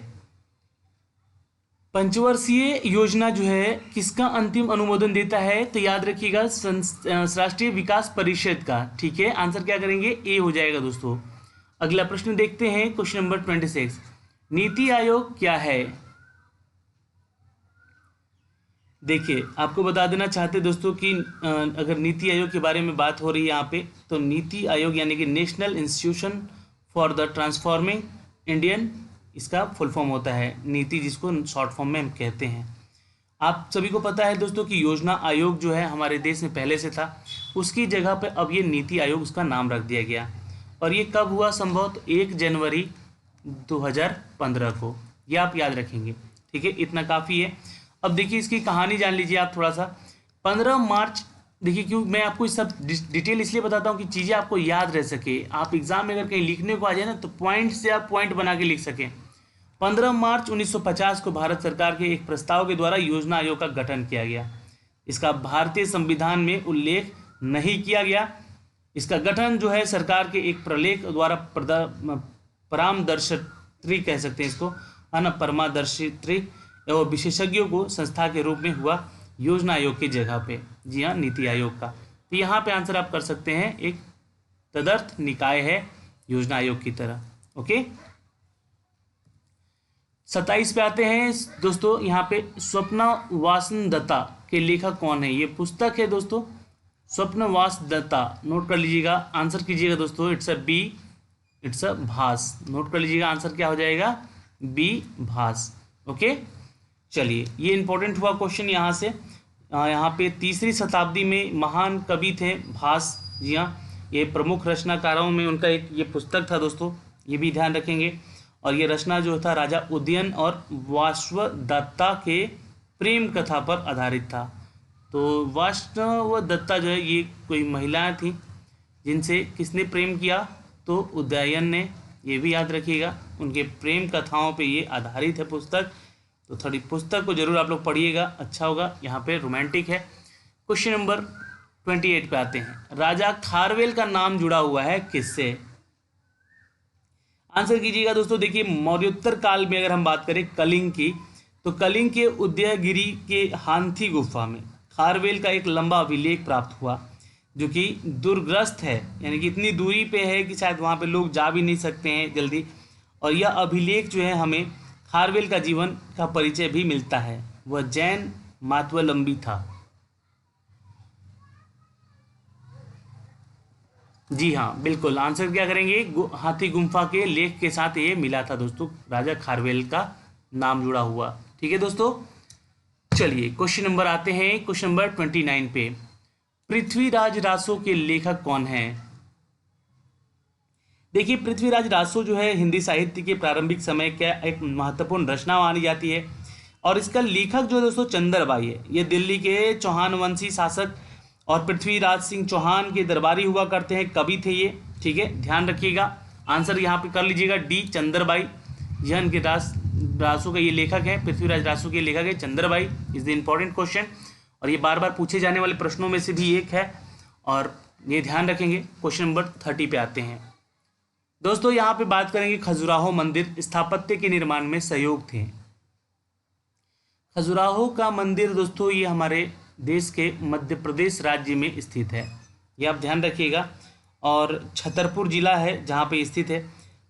पंचवर्षीय योजना जो है किसका अंतिम अनुमोदन देता है? तो याद रखिएगा राष्ट्रीय विकास परिषद का, ठीक है। आंसर क्या करेंगे? ए हो जाएगा दोस्तों। अगला प्रश्न देखते हैं क्वेश्चन नंबर 26। नीति आयोग क्या है? देखिए आपको बता देना चाहते दोस्तों कि अगर नीति आयोग के बारे में बात हो रही है यहाँ पे, तो नीति आयोग यानी कि national institution for the transforming Indian, इसका फुल फॉर्म होता है नीति, जिसको शॉर्ट फॉर्म में हम कहते हैं। आप सभी को पता है दोस्तों कि योजना आयोग जो है हमारे देश में पहले से था, उसकी जगह पे अब ये नीति आयोग उसका नाम रख दिया गया। और ये कब हुआ संभव? तो 1 जनवरी 2015 को, ये आप याद रखेंगे, ठीक है, इतना काफ़ी है। अब देखिए इसकी कहानी जान लीजिए आप थोड़ा सा। 15 मार्च, देखिए क्यों मैं आपको सब डिटेल इसलिए बताता हूँ कि चीज़ें आपको याद रह सके, आप एग्जाम में अगर कहीं लिखने को आ जाए ना तो पॉइंट से आप पॉइंट बना के लिख सकें। 15 मार्च 1950 को भारत सरकार के एक प्रस्ताव के द्वारा योजना आयोग का गठन किया गया। इसका भारतीय संविधान में उल्लेख नहीं किया गया। इसका गठन जो है सरकार के एक प्रलेख द्वारा परामर्शत्री कह सकते हैं इसको, है ना, परामर्शत्री एवं विशेषज्ञों को संस्था के रूप में हुआ योजना आयोग की जगह पे, जी हाँ, नीति आयोग का। तो यहाँ पे आंसर आप कर सकते हैं, एक तदर्थ निकाय है योजना आयोग की तरह, ओके। 27 पे आते हैं दोस्तों। यहाँ पे स्वप्ना वासनदत्ता के लेखक कौन है? ये पुस्तक है दोस्तों, स्वप्न वासनदत्ता, नोट कर लीजिएगा, आंसर कीजिएगा दोस्तों। It's a B, it's a भास। नोट कर लीजिएगा, आंसर क्या हो जाएगा, बी भास। ओके, चलिए ये इंपॉर्टेंट हुआ क्वेश्चन यहाँ से। यहाँ पे 3री शताब्दी में महान कवि थे भास। जी हाँ, ये प्रमुख रचनाकारों में उनका एक ये पुस्तक था दोस्तों, ये भी ध्यान रखेंगे। और ये रचना जो था राजा उदयन और वाष्वदत्ता के प्रेम कथा पर आधारित था। तो वाष्वदत्ता जो है ये कोई महिलाएं थी जिनसे किसने प्रेम किया, तो उदयन ने। ये भी याद रखिएगा, उनके प्रेम कथाओं पे ये आधारित है पुस्तक। तो थोड़ी पुस्तक को जरूर आप लोग पढ़िएगा, अच्छा होगा। यहाँ पे रोमांटिक है। क्वेश्चन नंबर 28 पे आते हैं। राजा खारवेल का नाम जुड़ा हुआ है किससे? आंसर कीजिएगा दोस्तों। देखिए, मौर्योत्तर काल में अगर हम बात करें कलिंग की, तो कलिंग के उदयगिरी के हांथी गुफा में खारवेल का एक लंबा अभिलेख प्राप्त हुआ, जो कि दुर्ग्रस्त है, यानी कि इतनी दूरी पे है कि शायद वहाँ पे लोग जा भी नहीं सकते हैं जल्दी। और यह अभिलेख जो है हमें खारवेल का जीवन का परिचय भी मिलता है। वह जैन मातवलंबी था। जी हाँ, बिल्कुल आंसर क्या करेंगे, हाथी गुम्फा के लेख के साथ ये मिला था दोस्तों, राजा खारवेल का नाम जुड़ा हुआ। ठीक है दोस्तों, चलिए क्वेश्चन नंबर आते हैं, क्वेश्चन नंबर 29 पे। पृथ्वीराज रासो के लेखक कौन हैं? देखिए, पृथ्वीराज रासो जो है हिंदी साहित्य के प्रारंभिक समय का एक महत्वपूर्ण रचना मानी जाती है। और इसका लेखक जो दोस्तों चंद्रबाई है। ये दिल्ली के चौहान वंशी शासक और पृथ्वीराज सिंह चौहान के दरबारी हुआ करते हैं, कवि थे ये। ठीक है, ध्यान रखिएगा, आंसर यहाँ पे कर लीजिएगा डी, चंद्रबाई। यह इनके रासो का ये लेखक है, पृथ्वीराज रासो के लेखक है Chandrabai. Is the important question, और ये बार बार पूछे जाने वाले प्रश्नों में से भी एक है, और ये ध्यान रखेंगे। क्वेश्चन नंबर 30 पे आते हैं दोस्तों। यहाँ पे बात करेंगे खजुराहो मंदिर स्थापत्य के निर्माण में सहयोग थे। खजुराहो का मंदिर दोस्तों ये हमारे देश के मध्य प्रदेश राज्य में स्थित है, ये आप ध्यान रखिएगा। और छतरपुर जिला है जहाँ पे स्थित है।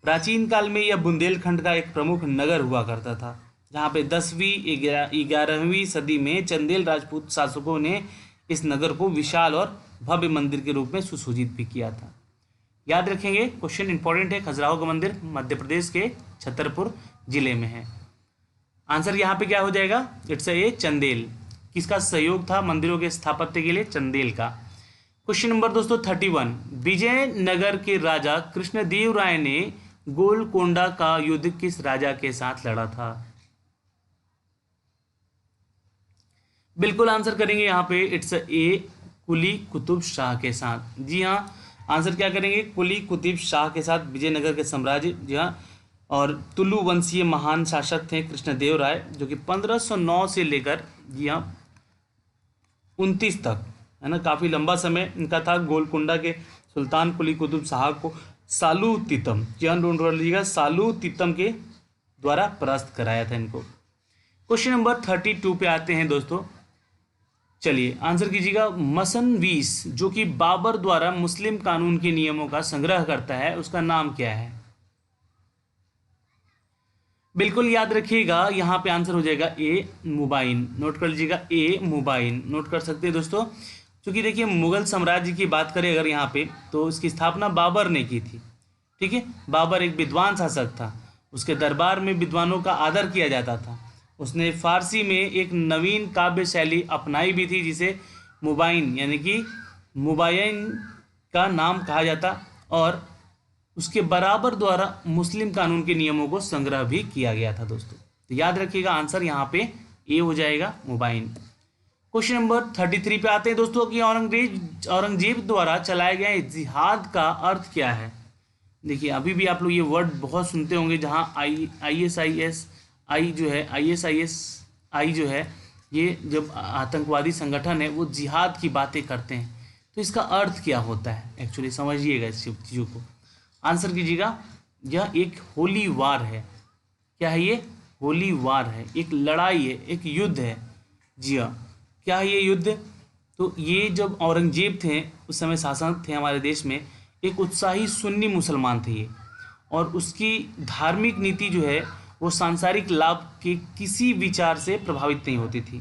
प्राचीन काल में यह बुंदेलखंड का एक प्रमुख नगर हुआ करता था, जहाँ पे 10वीं 11वीं सदी में चंदेल राजपूत शासकों ने इस नगर को विशाल और भव्य मंदिर के रूप में सुशोभित भी किया था। याद रखेंगे, क्वेश्चन इंपॉर्टेंट है। खजुराहो का मंदिर मध्य प्रदेश के छतरपुर जिले में है। आंसर यहाँ पे क्या हो जाएगा, इट्स ए चंदेल। किसका सहयोग था मंदिरों के स्थापत्य के लिए? चंदेल का। क्वेश्चन नंबर दोस्तों 31। विजयनगर के राजा कृष्णदेव राय ने गोलकोंडा का युद्ध किस राजा के साथ लड़ा था? बिल्कुल आंसर करेंगे यहाँ पे, इट्स ए कुली कुतुब शाह के साथ। जी हाँ, आंसर क्या करेंगे, कुली कुतुब शाह के साथ विजयनगर के साम्राज्य। जी हाँ, और तुलु वंशीय महान शासक थे कृष्णदेव राय, जो कि 1509 से लेकर जी हाँ 29 तक, है ना, काफ़ी लंबा समय इनका था। गोलकुंडा के सुल्तान कुली कुतुब शाह को सालू तीतम, जी हाँ ढूंढ लीजिएगा, सालू तीतम के द्वारा परास्त कराया था इनको। क्वेश्चन नंबर 32 पे आते हैं दोस्तों। चलिए आंसर कीजिएगा। मसनवीस, जो कि बाबर द्वारा मुस्लिम कानून के नियमों का संग्रह करता है, उसका नाम क्या है? बिल्कुल याद रखिएगा, यहाँ पे आंसर हो जाएगा ए मुबाइन। नोट कर लीजिएगा, ए मुबाइन नोट कर सकते हैं दोस्तों। क्योंकि देखिए, मुगल साम्राज्य की बात करें अगर यहाँ पे, तो इसकी स्थापना बाबर ने की थी। ठीक है, बाबर एक विद्वान शासक था, उसके दरबार में विद्वानों का आदर किया जाता था। उसने फारसी में एक नवीन काव्य शैली अपनाई भी थी, जिसे मुबाइन यानी कि मुबाइन का नाम कहा जाता, और उसके बराबर द्वारा मुस्लिम कानून के नियमों को संग्रह भी किया गया था दोस्तों। तो याद रखिएगा, आंसर यहाँ पे ए हो जाएगा, मुबाइन। क्वेश्चन नंबर 33 पे आते हैं दोस्तों कि औरंगजेब द्वारा चलाए गए जिहाद का अर्थ क्या है? देखिए, अभी भी आप लोग ये वर्ड बहुत सुनते होंगे, जहाँ ISIS जो है, ये जब आतंकवादी संगठन है वो जिहाद की बातें करते हैं, तो इसका अर्थ क्या होता है एक्चुअली, समझिएगा इस चीज़ों को। आंसर कीजिएगा, यह एक होली वार है। क्या है ये? होली वार है, एक लड़ाई है, एक युद्ध है। जी हाँ, क्या है ये युद्ध? तो ये जब औरंगजेब थे उस समय शासक थे हमारे देश में, एक उत्साही सुन्नी मुसलमान थे ये, और उसकी धार्मिक नीति जो है वो सांसारिक लाभ के किसी विचार से प्रभावित नहीं होती थी।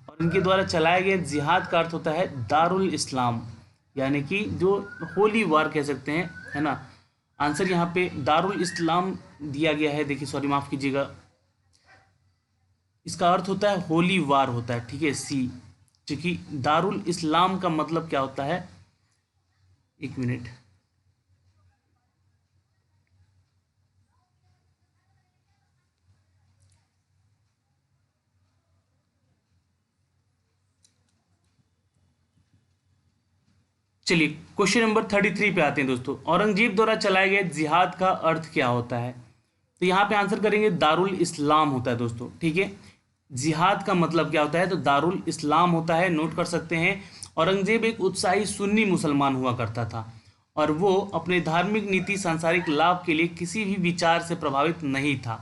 और इनके द्वारा चलाए गए जिहाद का अर्थ होता है दारुल इस्लाम, यानी कि जो होली वार कह सकते हैं, है ना। आंसर यहाँ पे दारुल इस्लाम दिया गया है। देखिए सॉरी माफ कीजिएगा, इसका अर्थ होता है होली वार होता है, ठीक है, सी, क्योंकि दारुल इस्लाम का मतलब क्या होता है, एक मिनट, चलिए क्वेश्चन नंबर 33 पे आते हैं दोस्तों। औरंगजेब द्वारा चलाए गए जिहाद का अर्थ क्या होता है? तो यहाँ पे आंसर करेंगे दारुल इस्लाम होता है दोस्तों, ठीक है। जिहाद का मतलब क्या होता है? तो दारुल इस्लाम होता है, नोट कर सकते हैं। औरंगजेब एक उत्साही सुन्नी मुसलमान हुआ करता था और वो अपने धार्मिक नीति सांसारिक लाभ के लिए किसी भी विचार से प्रभावित नहीं था।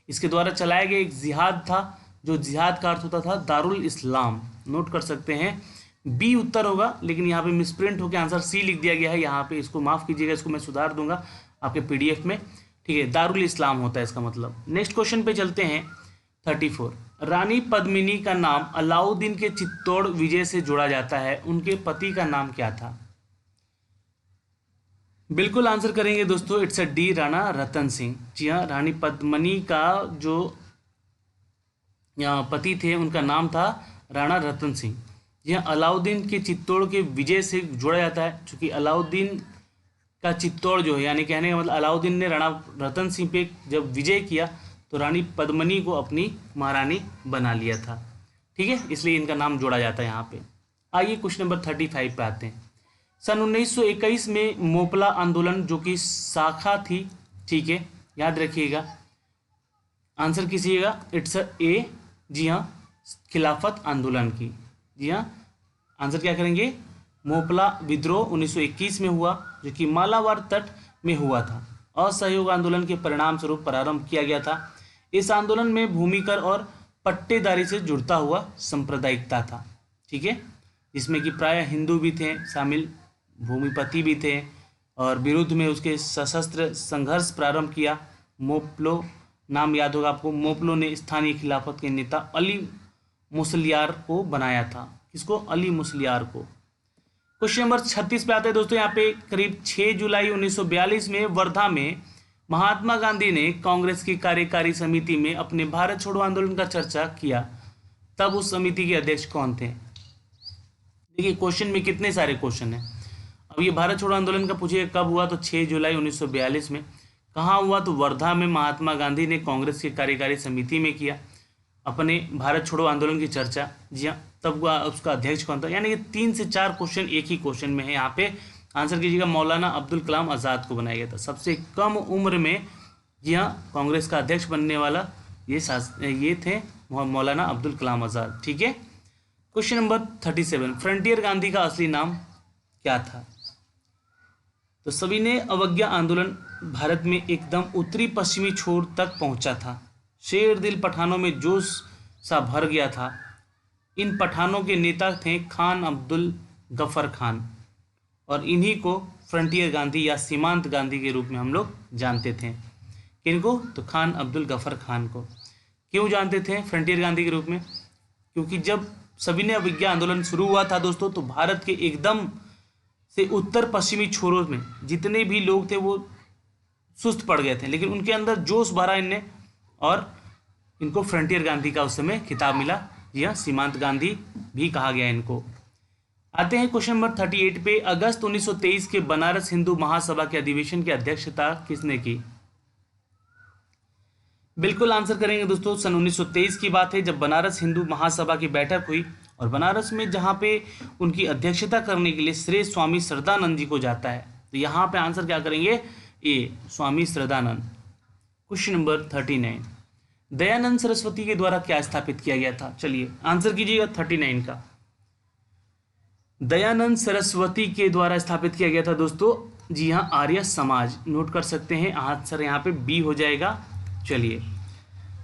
इसके द्वारा चलाया गया एक जिहाद था, जो जिहाद का अर्थ होता था दारुल इस्लाम, नोट कर सकते हैं। बी उत्तर होगा, लेकिन यहाँ पे मिसप्रिंट होकर आंसर सी लिख दिया गया है। यहाँ पे इसको माफ़ कीजिएगा, इसको मैं सुधार दूंगा आपके पीडीएफ में, ठीक है। दारुल इस्लाम होता है इसका मतलब। नेक्स्ट क्वेश्चन पे चलते हैं 34। रानी पद्मिनी का नाम अलाउद्दीन के चित्तौड़ विजय से जोड़ा जाता है, उनके पति का नाम क्या था? बिल्कुल आंसर करेंगे दोस्तों, it's a D, Rana Ratan Singh. जी हाँ, रानी पद्मिनी का जो पति थे उनका नाम था राणा रतन सिंह। जी हाँ, अलाउद्दीन के चित्तौड़ के विजय से जोड़ा जाता है, क्योंकि अलाउद्दीन का चित्तौड़ जो है, यानी कहने का मतलब अलाउद्दीन ने राणा रतन सिंह पे जब विजय किया तो रानी पद्मिनी को अपनी महारानी बना लिया था, ठीक है, इसलिए इनका नाम जोड़ा जाता है यहाँ पे। आइए क्वेश्चन नंबर 35 पे आते हैं। सन 1921 में मोपला आंदोलन जो कि शाखा थी, ठीक है, याद रखिएगा, आंसर कीजिएगा, इट्स ए, जी हाँ, खिलाफत आंदोलन की। जी हाँ, आंसर क्या करेंगे? मोपला विद्रोह 1921 में हुआ, जो कि मालाबार तट में हुआ था। असहयोग आंदोलन के परिणाम स्वरूप प्रारंभ किया गया था। इस आंदोलन में भूमिकर और पट्टेदारी से जुड़ता हुआ सांप्रदायिकता था, ठीक है, जिसमें कि प्राय हिंदू भी थे शामिल, भूमिपति भी थे, और विरुद्ध में उसके सशस्त्र संघर्ष प्रारंभ किया। मोपलो नाम याद होगा आपको। मोपलो ने स्थानीय खिलाफत के नेता अली मुसलियार को बनाया था। किसको? अली मुसलियार को। क्वेश्चन नंबर 36 पे आते हैं दोस्तों। यहाँ पे करीब 6 जुलाई 1942 में वर्धा में महात्मा गांधी ने कांग्रेस की कार्यकारी समिति में अपने भारत छोड़ो आंदोलन का चर्चा किया। तब उस समिति के अध्यक्ष कौन थे? देखिए क्वेश्चन में कितने सारे क्वेश्चन हैं। अब ये भारत छोड़ो आंदोलन का पूछिए कब हुआ, तो 6 जुलाई 1942 में। कहाँ हुआ? तो वर्धा में महात्मा गांधी ने कांग्रेस की कार्यकारी समिति में किया अपने भारत छोड़ो आंदोलन की चर्चा। जी हाँ, तब उसका अध्यक्ष कौन था? यानी कि 3 से 4 क्वेश्चन एक ही क्वेश्चन में है। यहाँ पे आंसर कीजिएगा, मौलाना अब्दुल कलाम आज़ाद को बनाया गया था। सबसे कम उम्र में, जी हाँ, कांग्रेस का अध्यक्ष बनने वाला ये थे मौलाना अब्दुल कलाम आज़ाद, ठीक है। Question number 37। फ्रंटियर गांधी का असली नाम क्या था? तो सविनय अवज्ञा आंदोलन भारत में एकदम उत्तरी पश्चिमी छोर तक पहुंचा था। शेर दिल पठानों में जोश सा भर गया था। इन पठानों के नेता थे खान अब्दुल गफर खान, और इन्हीं को फ्रंटियर गांधी या सीमांत गांधी के रूप में हम लोग जानते थे। किनको? तो खान अब्दुल गफर खान को। क्यों जानते थे फ्रंटियर गांधी के रूप में? क्योंकि जब सविनय अवज्ञा आंदोलन शुरू हुआ था दोस्तों, तो भारत के एकदम से उत्तर पश्चिमी छोरों में जितने भी लोग थे वो सुस्त पड़ गए थे, लेकिन उनके अंदर जोश भरा इनने, और इनको फ्रंटियर गांधी का उस समय खिताब मिला। यह सीमांत गांधी भी कहा गया इनको। आते हैं क्वेश्चन नंबर 38 पे। अगस्त 1923 के बनारस हिंदू महासभा के अधिवेशन की अध्यक्षता किसने की? बिल्कुल आंसर करेंगे दोस्तों, सन 1923 की बात है जब बनारस हिंदू महासभा की बैठक हुई, और बनारस में जहाँ पे उनकी अध्यक्षता करने के लिए श्रेय स्वामी श्रद्धानंद जी को जाता है। तो यहाँ पे आंसर क्या करेंगे? A, Swami Shraddhanand. Question number 39। Dayanand Saraswati के द्वारा क्या स्थापित किया गया था? चलिए आंसर कीजिएगा 39 का। दयानंद सरस्वती के द्वारा स्थापित किया गया था दोस्तों, जी हाँ, आर्य समाज। नोट कर सकते हैं, आंसर यहाँ पे बी हो जाएगा। चलिए,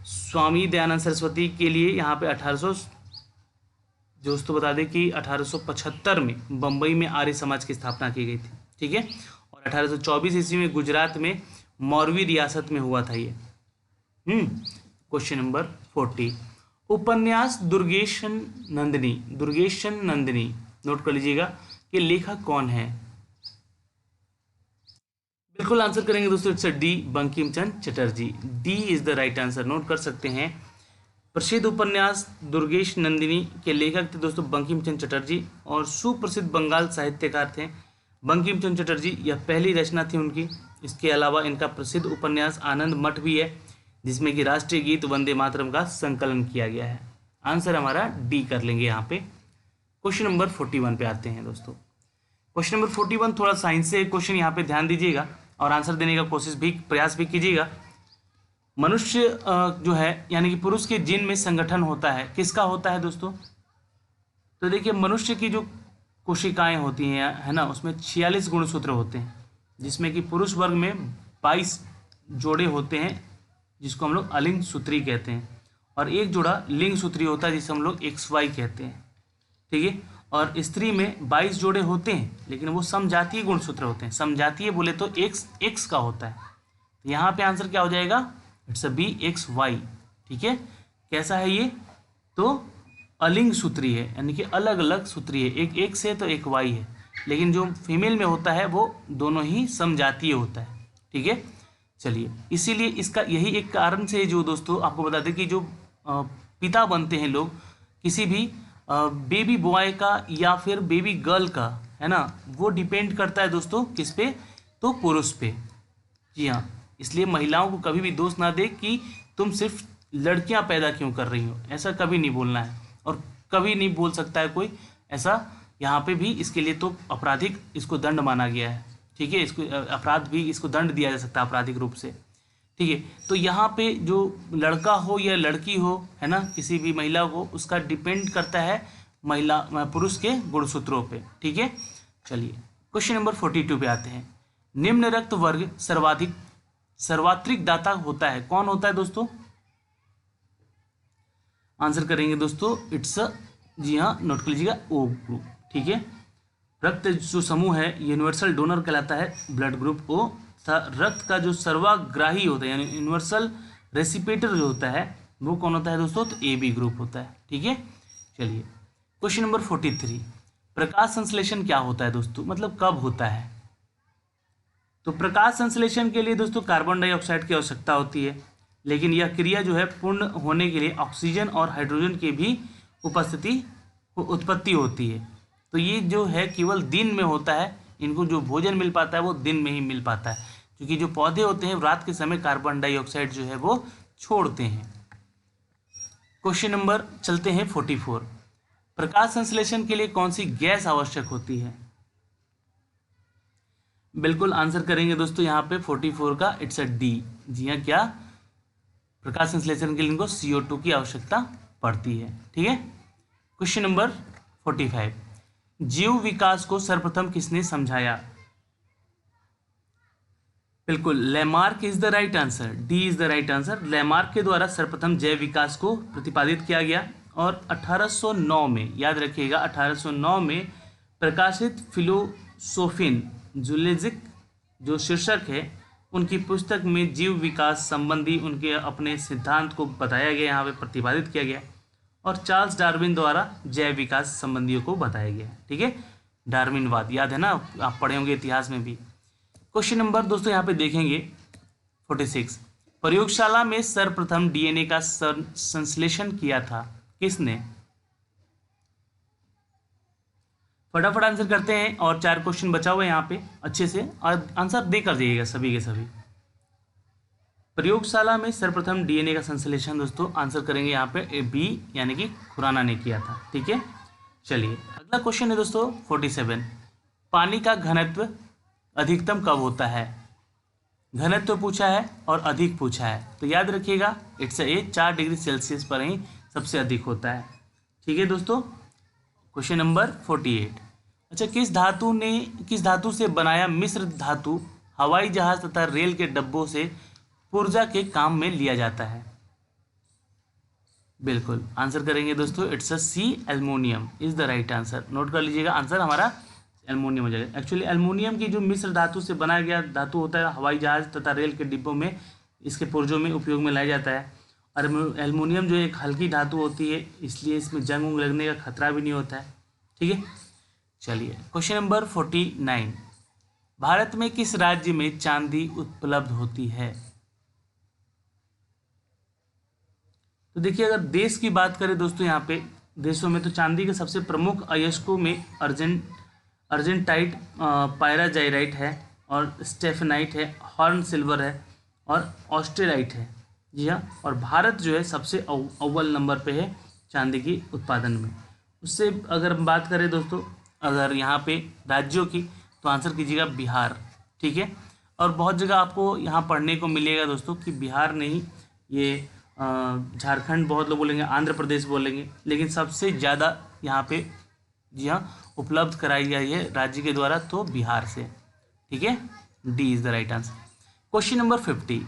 स्वामी दयानंद सरस्वती के लिए यहाँ पे 1800 दोस्तों बता दें कि 1875 में बम्बई में आर्य समाज की स्थापना की गई थी, ठीक है, और 1824 ईस्वी में गुजरात में मौरवी रियासत में हुआ था ये। Question number 40। उपन्यास दुर्गेशन नंदिनी, नोट कर लीजिएगा कि लेखक कौन है? बिल्कुल आंसर करेंगे दोस्तों, it's D, Bankim Chandra Chatterjee. D is the right answer, नोट कर सकते हैं। प्रसिद्ध उपन्यास दुर्गेश नंदिनी के लेखक थे दोस्तों बंकिम चंद्र चटर्जी, और सुप्रसिद्ध बंगाल साहित्यकार थे बंकिम चंद्र चटर्जी। यह पहली रचना थी उनकी। इसके अलावा इनका प्रसिद्ध उपन्यास आनंद मठ भी है, जिसमें कि राष्ट्रीय गीत वंदे मातरम का संकलन किया गया है। आंसर हमारा डी कर लेंगे यहाँ पे। क्वेश्चन नंबर 41 पे आते हैं दोस्तों। क्वेश्चन नंबर 41 थोड़ा साइंस से क्वेश्चन, यहाँ पे ध्यान दीजिएगा और आंसर देने का प्रयास भी कीजिएगा। मनुष्य जो है यानी कि पुरुष के जीन में संगठन होता है, किसका होता है दोस्तों? तो देखिए, मनुष्य की जो कोशिकाएं होती हैं, है ना, उसमें 46 गुणसूत्र होते हैं, जिसमें कि पुरुष वर्ग में 22 जोड़े होते हैं, जिसको हम लोग अलिंग सूत्री कहते हैं, और एक जोड़ा लिंग सूत्री होता है, जिसे हम लोग XY कहते हैं। ठीक है। और स्त्री में 22 जोड़े होते हैं, लेकिन वो समजातीय गुणसूत्र होते हैं। समजातीय बोले तो X का होता है। तो यहाँ पे आंसर क्या हो जाएगा? It's a B, XY। ठीक है। कैसा है ये? तो अलिंग सूत्री है, यानी कि अलग अलग सूत्री है, एक X है तो एक Y है, लेकिन जो फीमेल में होता है वो दोनों ही समजातीय होता है। ठीक है। चलिए, इसीलिए इसका यही एक कारण से जो दोस्तों आपको बता दें कि जो पिता बनते हैं लोग किसी भी बेबी बॉय का या फिर बेबी गर्ल का, है ना, वो डिपेंड करता है दोस्तों किस पे? तो पुरुष पे। जी हाँ, इसलिए महिलाओं को कभी भी दोष ना दे कि तुम सिर्फ लड़कियां पैदा क्यों कर रही हो, ऐसा कभी नहीं बोलना है, और कभी नहीं बोल सकता है कोई ऐसा। यहाँ पे भी इसके लिए तो आपराधिक इसको दंड माना गया है। ठीक है। इसको अपराध भी, इसको दंड दिया जा सकता है आपराधिक रूप से। ठीक है। तो यहाँ पे जो लड़का हो या लड़की हो, है ना, किसी भी महिला को, उसका डिपेंड करता है पुरुष के गुणसूत्रों पे। ठीक है। चलिए, क्वेश्चन नंबर 42 पे आते हैं। निम्न रक्त वर्ग सर्वात्रिक दाता होता है, कौन होता है दोस्तों? आंसर करेंगे दोस्तों, इट्स जी हाँ, नोट कर लीजिएगा, O ग्रुप। ठीक है। रक्त जो समूह है यूनिवर्सल डोनर कहलाता है, ब्लड ग्रुप O। रक्त का जो सर्वाग्राही होता है यानी यूनिवर्सल रेसिपिएटर जो होता है वो कौन होता है दोस्तों? तो AB ग्रुप होता है। ठीक है। चलिए, क्वेश्चन नंबर 43। प्रकाश संश्लेषण क्या होता है दोस्तों, मतलब कब होता है? तो प्रकाश संश्लेषण के लिए दोस्तों कार्बन डाइऑक्साइड की आवश्यकता होती है, लेकिन यह क्रिया जो है पूर्ण होने के लिए ऑक्सीजन और हाइड्रोजन की भी उत्पत्ति होती है। तो ये जो है केवल दिन में होता है, इनको जो भोजन मिल पाता है वो दिन में ही मिल पाता है, क्योंकि जो पौधे होते हैं रात के समय कार्बन डाइऑक्साइड जो है वो छोड़ते हैं। क्वेश्चन नंबर चलते हैं 44। प्रकाश संश्लेषण के लिए कौन सी गैस आवश्यक होती है? बिल्कुल आंसर करेंगे दोस्तों यहाँ पे 44 का, इट्स अ डी। जी हाँ, क्या? प्रकाश संश्लेषण के लिए इनको CO2 की आवश्यकता पड़ती है। ठीक है। Question number 45। जीव विकास को सर्वप्रथम किसने समझाया? बिल्कुल, Lamarck is the right answer, D is the right answer. Lamarck के द्वारा सर्वप्रथम जैव विकास को प्रतिपादित किया गया, और 1809 में, याद रखिएगा, 1809 में प्रकाशित फिलोसोफिन जूलॉजिक जो शीर्षक है उनकी पुस्तक में जीव विकास संबंधी उनके अपने सिद्धांत को बताया गया, यहाँ पे प्रतिपादित किया गया, और चार्ल्स डार्विन द्वारा जैव विकास संबंधियों को बताया गया। ठीक है। डार्विनवाद याद है ना, आप पढ़े होंगे इतिहास में भी। क्वेश्चन नंबर दोस्तों यहाँ पे देखेंगे 46। प्रयोगशाला में सर्वप्रथम DNA का संश्लेषण किया था, किसने? फटाफट आंसर करते हैं, और 4 क्वेश्चन बचा हुआ है यहाँ पे, अच्छे से और आंसर दे कर जाइएगा सभी के सभी। प्रयोगशाला में सर्वप्रथम DNA का संश्लेषण दोस्तों आंसर करेंगे यहाँ पे B, यानी कि खुराना ने किया था। ठीक है। चलिए, अगला क्वेश्चन है दोस्तों 47। पानी का घनत्व अधिकतम कब होता है? घनत्व पूछा है और अधिक पूछा है, तो याद रखिएगा इट्स ए 4 डिग्री सेल्सियस पर ही सबसे अधिक होता है। ठीक है दोस्तों। Question number 48। अच्छा, किस धातु से बनाया मिश्र धातु हवाई जहाज तथा रेल के डब्बों से पुर्जा के काम में लिया जाता है? बिल्कुल आंसर करेंगे दोस्तों, it's a C, aluminium is the right answer. नोट कर लीजिएगा, आंसर हमारा एल्युमिनियम हो जाएगा। एक्चुअली एल्युमिनियम की जो मिश्र धातु से बनाया गया धातु होता है हवाई जहाज तथा रेल के डिब्बों में, इसके पुर्जों में उपयोग में लाया जाता है। और एल्युमिनियम जो एक हल्की धातु होती है, इसलिए इसमें जंग उंग लगने का खतरा भी नहीं होता है। ठीक है। चलिए, क्वेश्चन नंबर 49। भारत में किस राज्य में चांदी उपलब्ध होती है? तो देखिए, अगर देश की बात करें दोस्तों, यहाँ पे देशों में तो चांदी के सबसे प्रमुख अयस्कों में अर्जेंटाइट, पायराजाइराइट है, और स्टेफेनाइट है, हॉर्न सिल्वर है, और ऑस्ट्रेलाइट है। जी हाँ, और भारत जो है सबसे अव्वल नंबर पे है चांदी की उत्पादन में। उससे अगर हम बात करें दोस्तों, अगर यहाँ पे राज्यों की, तो आंसर कीजिएगा बिहार। ठीक है, और बहुत जगह आपको यहाँ पढ़ने को मिलेगा दोस्तों कि बिहार नहीं, ये झारखंड बहुत लोग बोलेंगे, आंध्र प्रदेश बोलेंगे, लेकिन सबसे ज़्यादा यहाँ पे जी हाँ उपलब्ध कराई गई है राज्य के द्वारा, तो बिहार से। ठीक है, D is the right answer. Question number 50,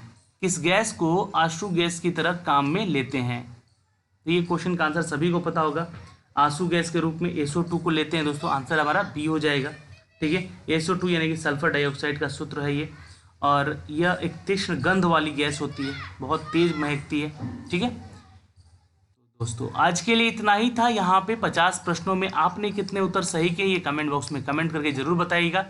किस गैस को आंसू गैस की तरह काम में लेते हैं? तो ये क्वेश्चन का आंसर सभी को पता होगा। आंसू गैस के रूप में SO2 को लेते हैं दोस्तों, आंसर हमारा बी हो जाएगा। ठीक है, SO2 यानी कि सल्फर डाइऑक्साइड का सूत्र है ये, और यह एक तीक्ष्ण गंध वाली गैस होती है, बहुत तेज महकती है। ठीक है दोस्तों, आज के लिए इतना ही था। यहाँ पे 50 प्रश्नों में आपने कितने उत्तर सही किए, ये कमेंट बॉक्स में कमेंट करके जरूर बताइएगा।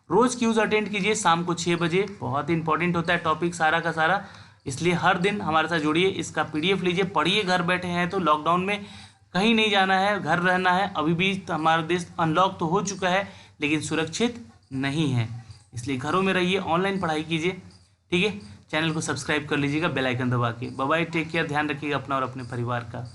रोज क्यूज अटेंड कीजिए शाम को 6 बजे, बहुत इंपॉर्टेंट होता है टॉपिक सारा का सारा, इसलिए हर दिन हमारे साथ जुड़िए। इसका PDF लीजिए, पढ़िए। घर बैठे हैं तो लॉकडाउन में कहीं नहीं जाना है, घर रहना है। अभी भी हमारा देश अनलॉक तो हो चुका है, लेकिन सुरक्षित नहीं है, इसलिए घरों में रहिए, ऑनलाइन पढ़ाई कीजिए। ठीक है, चैनल को सब्सक्राइब कर लीजिएगा बेल आइकन दबा के। बाय बाय, टेक केयर, ध्यान रखिएगा अपना और अपने परिवार का।